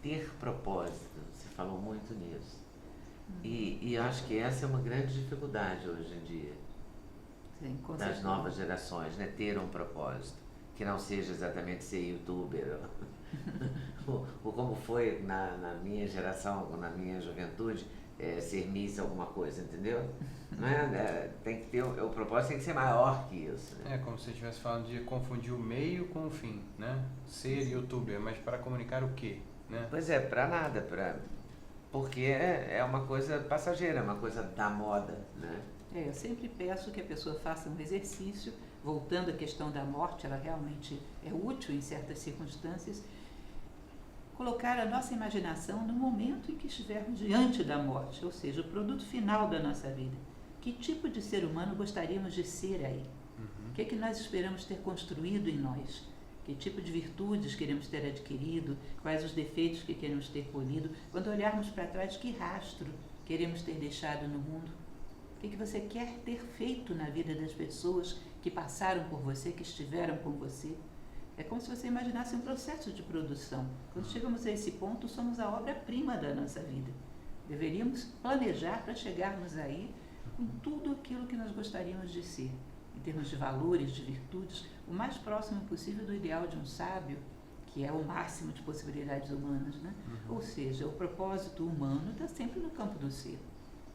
ter propósito. Você falou muito nisso. E eu acho que essa é uma grande dificuldade hoje em dia, Sim, com das certeza. novas gerações, né? Ter um propósito. Que não seja exatamente ser youtuber, ou como foi na minha geração, na minha juventude, ser miss alguma coisa, entendeu? Não é? Tem que ter, o propósito tem que ser maior que isso. Né? É como se você estivesse falando de confundir o meio com o fim, né? Ser youtuber, mas para comunicar o quê, né? Pois é, pra nada, porque é uma coisa passageira, é uma coisa da moda, né? Eu sempre peço que a pessoa faça um exercício, voltando à questão da morte, ela realmente é útil em certas circunstâncias, colocar a nossa imaginação no momento em que estivermos diante da morte, ou seja, o produto final da nossa vida. Que tipo de ser humano gostaríamos de ser aí? O que é que nós esperamos ter construído em nós? Que tipo de virtudes queremos ter adquirido? Quais os defeitos que queremos ter polido? Quando olharmos para trás, que rastro queremos ter deixado no mundo? O que você quer ter feito na vida das pessoas que passaram por você, que estiveram com você? É como se você imaginasse um processo de produção. Quando chegamos a esse ponto, somos a obra-prima da nossa vida. Deveríamos planejar para chegarmos aí com tudo aquilo que nós gostaríamos de ser, em termos de valores, de virtudes, o mais próximo possível do ideal de um sábio, que é o máximo de possibilidades humanas, né? Ou seja, o propósito humano está sempre no campo do ser.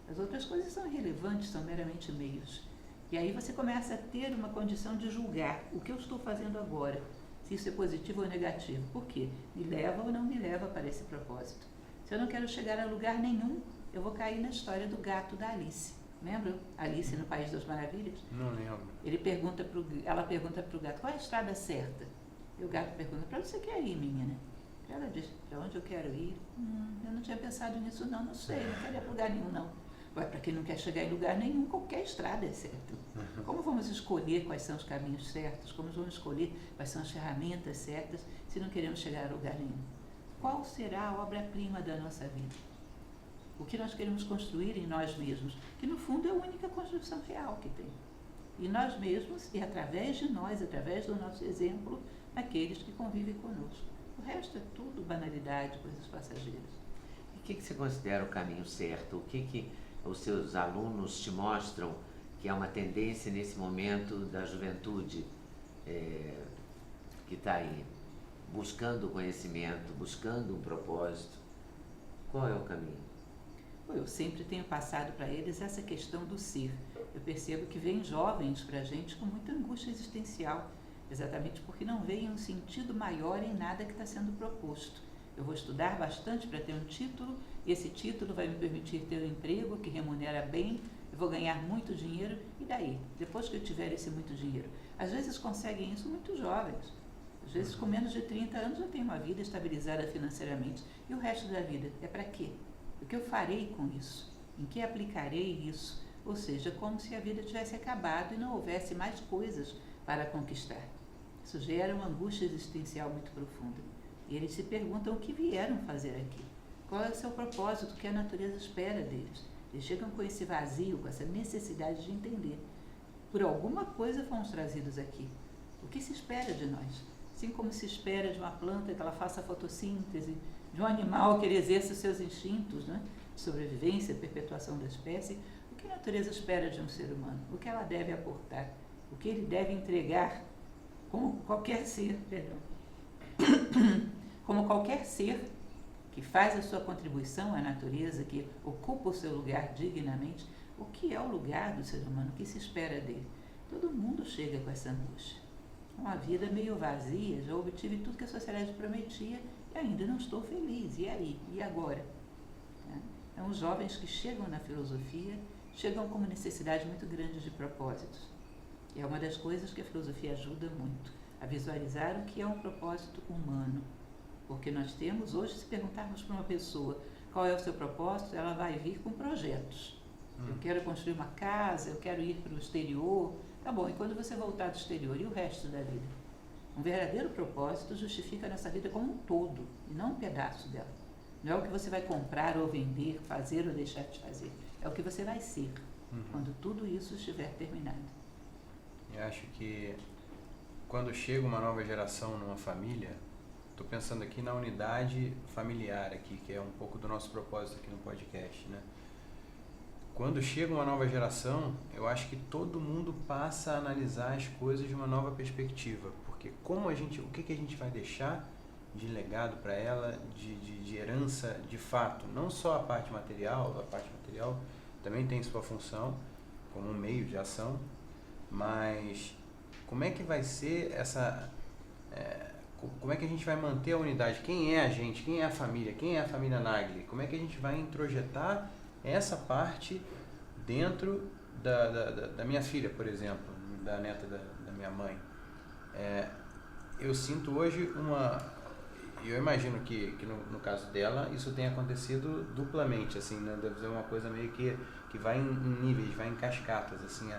As outras coisas são irrelevantes, são meramente meios. E aí você começa a ter uma condição de julgar o que eu estou fazendo agora, se isso é positivo ou negativo. Por quê? Me leva ou não me leva para esse propósito? Se eu não quero chegar a lugar nenhum, eu vou cair na história do gato da Alice. Lembra? Alice no País das Maravilhas? Não lembro. Ela pergunta para o gato, qual é a estrada certa? E o gato pergunta, para onde você quer ir, menina? Ela diz, para onde eu quero ir? Eu não tinha pensado nisso não sei, não quero ir para lugar nenhum não. Para quem não quer chegar em lugar nenhum, qualquer estrada é certa. Como vamos escolher quais são os caminhos certos? Como vamos escolher quais são as ferramentas certas se não queremos chegar a lugar nenhum? Qual será a obra-prima da nossa vida? O que nós queremos construir em nós mesmos, que no fundo é a única construção real que tem. E nós mesmos, e através de nós, através do nosso exemplo, aqueles que convivem conosco. O resto é tudo banalidade, coisas passageiras. E o que você considera o caminho certo? O que os seus alunos te mostram que é uma tendência nesse momento da juventude que está aí, buscando o conhecimento, buscando um propósito? Qual é o caminho? Eu sempre tenho passado para eles essa questão do ser. Eu percebo que vêm jovens para a gente com muita angústia existencial, exatamente porque não veem um sentido maior em nada que está sendo proposto. Eu vou estudar bastante para ter um título, e esse título vai me permitir ter um emprego que remunera bem, eu vou ganhar muito dinheiro, e daí? Depois que eu tiver esse muito dinheiro? Às vezes conseguem isso muito jovens. Às vezes com menos de 30 anos já tem uma vida estabilizada financeiramente. E o resto da vida é para quê? O que eu farei com isso? Em que aplicarei isso? Ou seja, como se a vida tivesse acabado e não houvesse mais coisas para conquistar. Isso gera uma angústia existencial muito profunda. E eles se perguntam o que vieram fazer aqui. Qual é o seu propósito, o que a natureza espera deles. Eles chegam com esse vazio, com essa necessidade de entender. Por alguma coisa fomos trazidos aqui. O que se espera de nós? Assim como se espera de uma planta que ela faça a fotossíntese, de um animal que ele exerça os seus instintos, né, de sobrevivência, perpetuação da espécie, o que a natureza espera de um ser humano? O que ela deve aportar? O que ele deve entregar como qualquer ser, como qualquer ser que faz a sua contribuição à natureza, que ocupa o seu lugar dignamente, o que é o lugar do ser humano, o que se espera dele? Todo mundo chega com essa angústia. Uma vida meio vazia, já obtive tudo que a sociedade prometia e ainda não estou feliz. E aí? E agora? Então, os jovens que chegam na filosofia chegam com uma necessidade muito grande de propósitos. E é uma das coisas que a filosofia ajuda muito, a visualizar o que é um propósito humano. Porque nós temos, hoje, se perguntarmos para uma pessoa qual é o seu propósito, ela vai vir com projetos. Eu quero construir uma casa, eu quero ir para o exterior. Tá bom, e quando você voltar do exterior, e o resto da vida? Um verdadeiro propósito justifica a nossa vida como um todo, e não um pedaço dela. Não é o que você vai comprar ou vender, fazer ou deixar de fazer. É o que você vai ser, quando tudo isso estiver terminado. Eu acho que quando chega uma nova geração numa família, Estou pensando aqui na unidade familiar aqui, que é um pouco do nosso propósito aqui no podcast, né? Quando chega uma nova geração, eu acho que todo mundo passa a analisar as coisas de uma nova perspectiva, porque o que a gente vai deixar de legado para ela, de herança de fato, não só a parte material também tem sua função como um meio de ação, mas como é que vai ser como é que a gente vai manter a unidade? Quem é a gente? Quem é a família Nagli? Como é que a gente vai introjetar essa parte dentro da minha filha, por exemplo, da neta da minha mãe? Eu sinto hoje eu imagino que no caso dela isso tenha acontecido duplamente, assim, né? Deve ser uma coisa meio que vai em níveis, vai em cascatas, assim,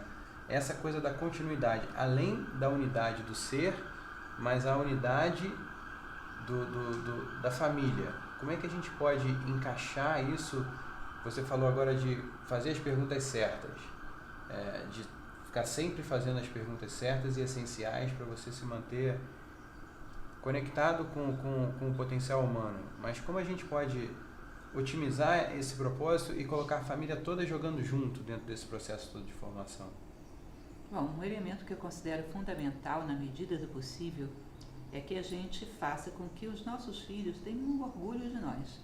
essa coisa da continuidade, além da unidade do ser, mas a unidade da família. Como é que a gente pode encaixar isso? Você falou agora de fazer as perguntas certas, de ficar sempre fazendo as perguntas certas e essenciais para você se manter conectado com o potencial humano. Mas como a gente pode otimizar esse propósito e colocar a família toda jogando junto dentro desse processo todo de formação? Bom, um elemento que eu considero fundamental na medida do possível é que a gente faça com que os nossos filhos tenham um orgulho de nós.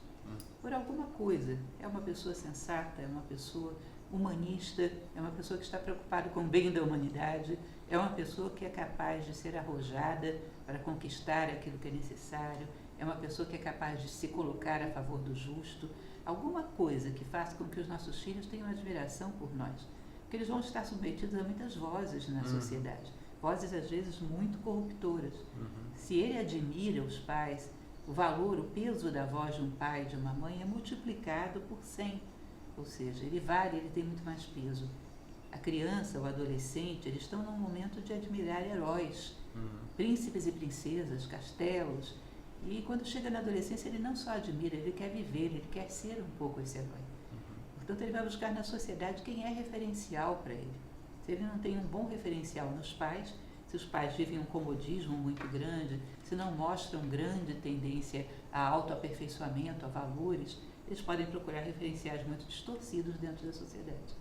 Por alguma coisa. É uma pessoa sensata, é uma pessoa humanista, é uma pessoa que está preocupada com o bem da humanidade, é uma pessoa que é capaz de ser arrojada para conquistar aquilo que é necessário, é uma pessoa que é capaz de se colocar a favor do justo. Alguma coisa que faça com que os nossos filhos tenham admiração por nós. Porque eles vão estar submetidos a muitas vozes na sociedade. Vozes, às vezes, muito corruptoras. Se ele admira os pais, o valor, o peso da voz de um pai e de uma mãe é multiplicado por 100. Ou seja, ele tem muito mais peso. A criança, o adolescente, eles estão num momento de admirar heróis, príncipes e princesas, castelos. E quando chega na adolescência, ele não só admira, ele quer viver, ele quer ser um pouco esse herói. Portanto, ele vai buscar na sociedade quem é referencial para ele. Se ele não tem um bom referencial nos pais, se os pais vivem um comodismo muito grande, se não mostram grande tendência a autoaperfeiçoamento, a valores, eles podem procurar referenciais muito distorcidos dentro da sociedade.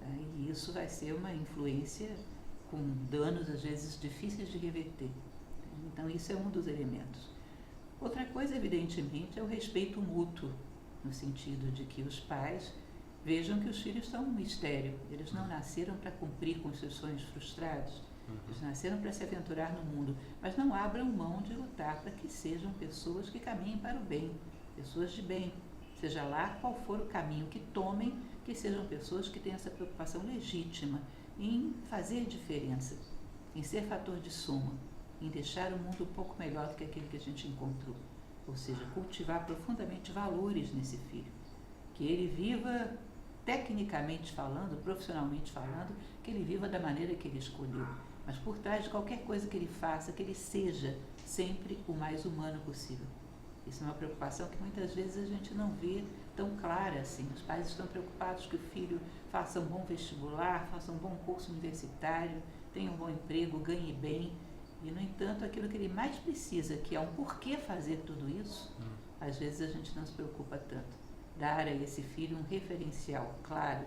Tá? E isso vai ser uma influência com danos, às vezes, difíceis de reverter. Então, isso é um dos elementos. Outra coisa, evidentemente, é o respeito mútuo, no sentido de que os pais vejam que os filhos são um mistério. Eles não nasceram para cumprir com os seus sonhos frustrados. Eles nasceram para se aventurar no mundo, mas não abram mão de lutar para que sejam pessoas que caminhem para o bem, pessoas de bem. Seja lá qual for o caminho que tomem, que sejam pessoas que tenham essa preocupação legítima em fazer diferença, em ser fator de soma, em deixar o mundo um pouco melhor do que aquele que a gente encontrou. Ou seja, cultivar profundamente valores nesse filho. Que ele viva, tecnicamente falando, profissionalmente falando, que ele viva da maneira que ele escolheu. Mas por trás de qualquer coisa que ele faça, que ele seja sempre o mais humano possível. Isso é uma preocupação que muitas vezes a gente não vê tão clara assim. Os pais estão preocupados que o filho faça um bom vestibular, faça um bom curso universitário, tenha um bom emprego, ganhe bem. E, no entanto, aquilo que ele mais precisa, que é um porquê fazer tudo isso, às vezes a gente não se preocupa tanto. Dar a esse filho um referencial claro.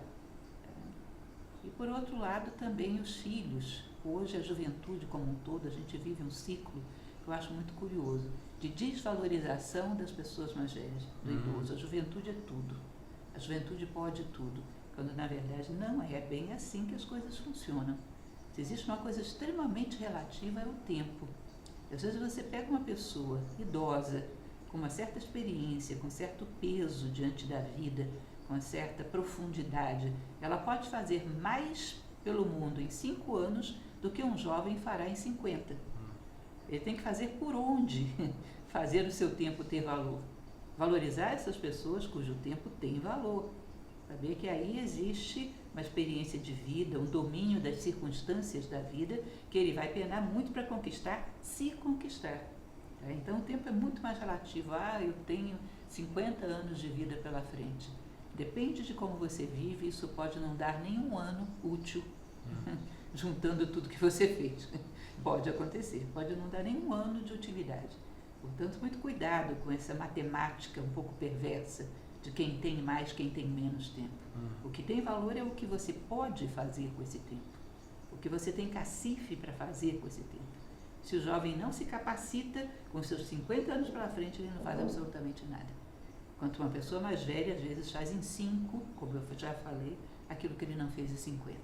E, por outro lado, também os filhos. Hoje, a juventude como um todo, a gente vive um ciclo que eu acho muito curioso, de desvalorização das pessoas mais velhas, do idoso. A juventude é tudo. A juventude pode tudo. Quando, na verdade, não é bem assim que as coisas funcionam. Se existe uma coisa extremamente relativa, é o tempo. Às vezes você pega uma pessoa idosa, com uma certa experiência, com certo peso diante da vida, com uma certa profundidade, ela pode fazer mais pelo mundo em 5 anos do que um jovem fará em 50. Ele tem que fazer por onde fazer o seu tempo ter valor. Valorizar essas pessoas cujo tempo tem valor. Saber que aí existe uma experiência de vida, um domínio das circunstâncias da vida, que ele vai penar muito para conquistar, se conquistar. Tá? Então o tempo é muito mais relativo. Eu tenho 50 anos de vida pela frente. Depende de como você vive, isso pode não dar nenhum ano útil, juntando tudo que você fez. Pode acontecer, pode não dar nenhum ano de utilidade. Portanto, muito cuidado com essa matemática um pouco perversa de quem tem mais, quem tem menos tempo. O que tem valor é o que você pode fazer com esse tempo, o que você tem cacife para fazer com esse tempo. Se o jovem não se capacita, com seus 50 anos pela frente, ele não faz absolutamente nada. Enquanto uma pessoa mais velha, às vezes, faz em 5, como eu já falei, aquilo que ele não fez em 50.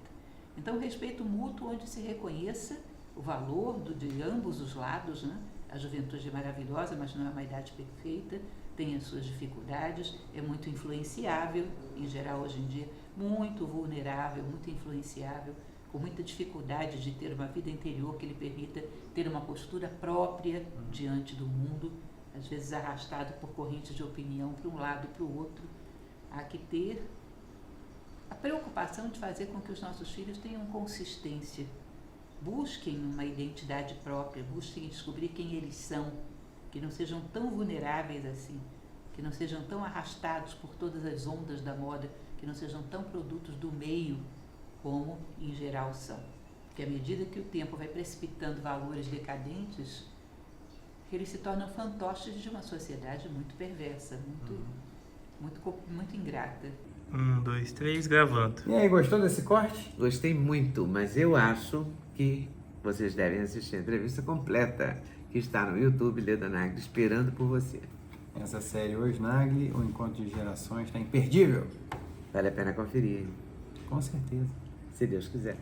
Então, respeito mútuo onde se reconheça o valor de ambos os lados, né? A juventude é maravilhosa, mas não é uma idade perfeita, tem as suas dificuldades, é muito influenciável, em geral hoje em dia, muito vulnerável, muito influenciável, com muita dificuldade de ter uma vida interior que lhe permita ter uma postura própria diante do mundo, às vezes arrastado por correntes de opinião para um lado e para o outro. Há que ter a preocupação de fazer com que os nossos filhos tenham consistência, busquem uma identidade própria, busquem descobrir quem eles são, que não sejam tão vulneráveis assim, que não sejam tão arrastados por todas as ondas da moda, que não sejam tão produtos do meio como em geral são. Porque à medida que o tempo vai precipitando valores decadentes, eles se tornam fantoches de uma sociedade muito perversa, muito ingrata. 1, 2, 3, gravando. E aí, gostou desse corte? Gostei muito, mas eu acho que vocês devem assistir a entrevista completa, que está no YouTube, Leda Nagli, esperando por você. Essa série Hoje Nagli, o Encontro de Gerações, está imperdível. Vale a pena conferir, hein? Com certeza. Se Deus quiser.